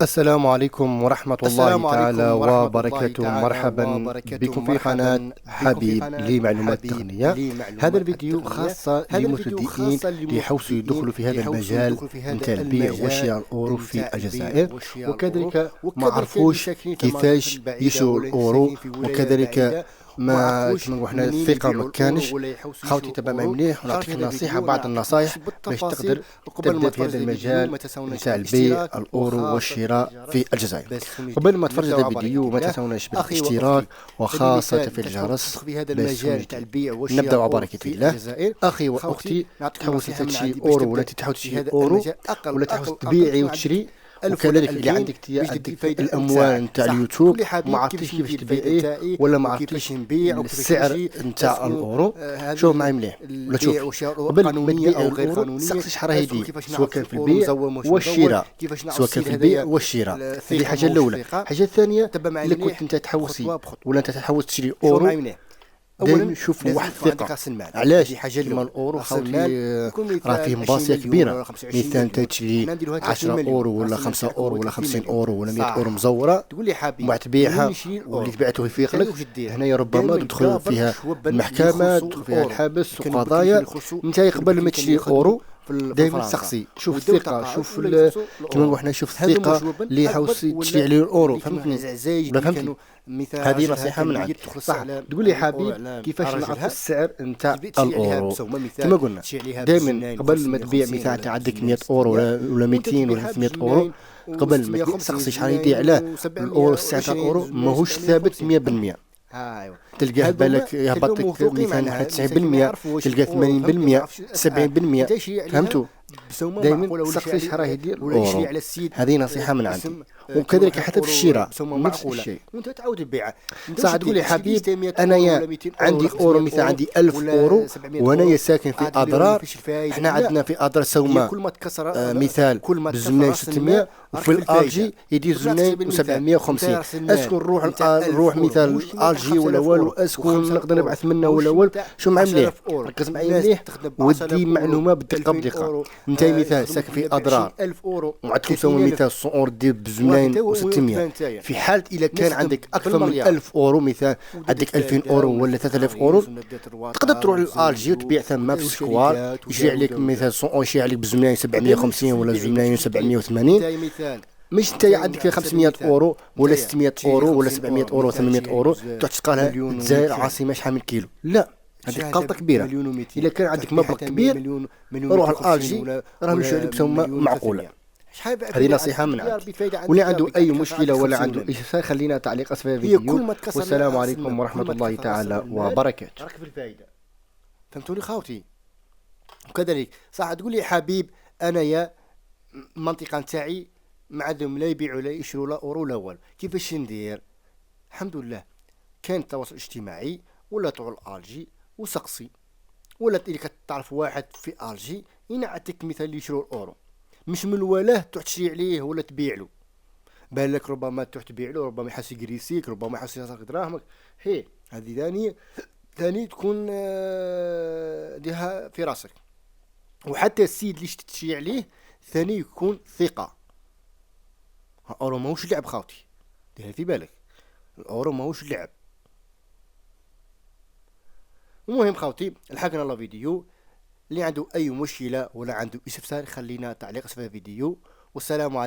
السلام عليكم ورحمة الله تعالى وبركاته. مرحبا بكم في قناة حبيب لمعلومات تقنية. هذا الفيديو خاصة للمبتدئين ليحاولوا يدخلوا في هذا المجال نتاع البيع وشراء الأورو في الجزائر، وكذلك ما عرفوش كيفاش يشروا الأورو، وكذلك ما كما حنا الثقة ما كانش. خاوتي تبع معي مليح ونعطيك نصيحة، بعض النصائح باش تقدر تبدا في هذا المجال نتاع البيع الأورو والشراء في الجزائر. قبل ما تفرج هذا الفيديو ما تنسوناش بالاشتراك وخاصة في الجرس باش نبدا مع بركة الله. أخي وأختي، تحاول تشري أورو ولا تحاول تشري أورو ولا تحاول تبيعي وتشري، وكذلك اللي عندك الاموال نتاع اليوتيوب ما عرفتيش كيفاش تبيعيه ولا ما عرفتيش السعر نتاع الاورو، شوف معي مليح ولا شوف قبل ما تبيع الاورو سقسي شحال راهي يدير، سواء كان في البيع والشراء، سواء كان في البيع والشراء. هذه الحاجه الاولى. الحاجه الثانيه، الا كنت انت تحوسي ولا انت تحوس تشري اورو، دائما نشوف واحد الثقة. علاش؟ كيما الأورو خاوتي راه فيه مباسية كبيرة. مثلا انت تشري 10 أورو ولا 5 أورو ولا 50 أورو ولا 100 أورو مزورة وبعد تبيعها، واللي تبعته يفيق لك، هنايا ربما تدخل فيها المحكمة، تدخل فيها الحبس وقضايا. انت قبل ما تشري أورو دائما سقسي، شوف الثقة، شوف كما حنا نشوف الثقة اللي حاوس تشري عليه الأورو. فهمتني ولا فهمتني؟ هذه نصيحة من عندي. صح، تقول لي حبيب كيفاش نعرف السعر نتاع الأورو؟ كما قلنا دائما قبل ما تبيع، مثلا انت عندك 100 أورو ولا 200 ولا 300 أورو، قبل ما تسقسي شحال يدي عليه الأورو. السعر تاع الأورو ماهوش ثابت 100%. تلقاه بالك يهبط لك مثلا 90%، تلقاه 80%، 70%. فهمتوا؟ دائما سقسي شحال راه يدير الأورو. هذه نصيحة من عندي. وكذلك حتى في الشراء نفس الشيء. وانت تعاود تبيعها صح. تقول لي حبيب انا عندي اورو، مثلا عندي 1000 اورو وانا ساكن في اضرار. احنا عندنا في اضرار سوما مثال بزمنين 600، وفي الالجي يدير زمنين 750. اسكن نروح مثال الالجي ولا والو، اسكن نقدر نبعث منه ولا والو. شو معي مليح، ركز معي مليح ودي معلومه بدقه بدقه. انت مثال ساكن في اضرار وعندكم سوما مثال 100 اورو دير بزمنين و600. في حالة إذا كان عندك أكثر من 1000 أورو، مثلا عندك 2000 أورو ولا 3000 أورو، تقدر تروح للألجي وتبيع ثم في السكوار، يشري عليك مثلا يشري عليك بزمنين 750 ولا زمنين 780. مش انت عندك 500 اورو ولا 600 اورو ولا 700 اورو ولا 800 اورو تروح تلقاها الجزائر عاصمه شحال من كيلو. لا، هذه غلطه كبيره. اذا كان عندك مبلغ كبير روح للألجي، راهم يشريو عليك بسومه معقوله. هذه نصيحة من عندي. واللي عنده أي مشكلة ولا عنده أي شيء خلينا تعليق أسفل الفيديو. والسلام عليكم ورحمة الله تعالى وبركاته. راك في الفائدة. فهمتوني خاوتي؟ وكذلك صح تقول لي حبيب أنايا المنطقة نتاعي ما عندهم لا يبيعوا لا يشروا لا أورو لا والو، كيفاش ندير؟ الحمد لله كاين التواصل الاجتماعي، ولا تروح لألجي وسقسي، ولا اللي كتعرف واحد في ألجي ينعتك مثال اللي يشروا الأورو. مش من الوالاه تروح تشري عليه ولا تبيع له، بالك ربما تروح تبيع له، ربما يحس يقريسيك، ربما يحس يسرق دراهمك. هي هذه ثاني تكون ديها في راسك. وحتى السيد اللي تشري عليه ثاني يكون ثقة. الأورو ماهوش لعب خاوتي، ديها في بالك، الأورو ماهوش لعب. المهم خاوتي، لحقنا الله فيديو. اللي عنده أي مشكلة ولا عنده استفسار خلينا تعليق أسفل الفيديو. والسلام عليكم.